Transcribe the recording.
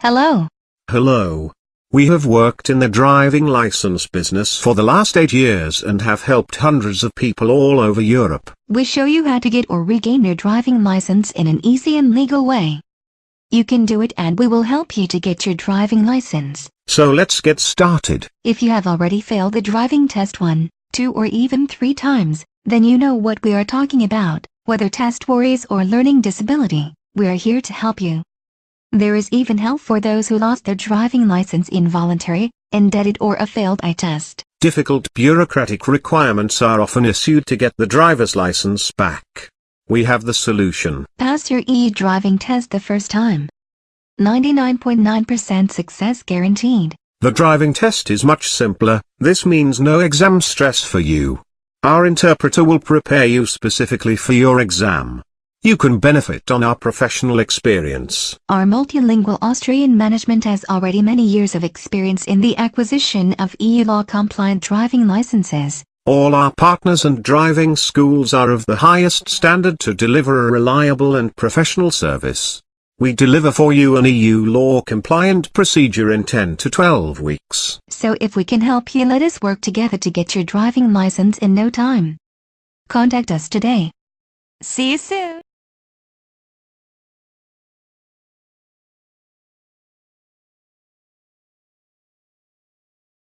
Hello. Hello. We have worked in the driving license business for the last 8 years and have helped hundreds of people all over Europe. We show you how to get or regain your driving license in an easy and legal way. You can do it and we will help you to get your driving license. So let's get started. If you have already failed the driving test 1, 2 or even 3 times, then you know what we are talking about. Whether test worries or learning disability, we are here to help you. There is even help for those who lost their driving license involuntary, indebted or a failed eye test. Difficult bureaucratic requirements are often issued to get the driver's license back. We have the solution. Pass your e-driving test the first time. 99.9% success guaranteed. The driving test is much simpler. This means no exam stress for you. Our interpreter will prepare you specifically for your exam. You can benefit on our professional experience. Our multilingual Austrian management has already many years of experience in the acquisition of EU law-compliant driving licenses. All our partners and driving schools are of the highest standard to deliver a reliable and professional service. We deliver for you an EU law-compliant procedure in 10 to 12 weeks. So if we can help you, let us work together to get your driving license in no time. Contact us today. See you soon.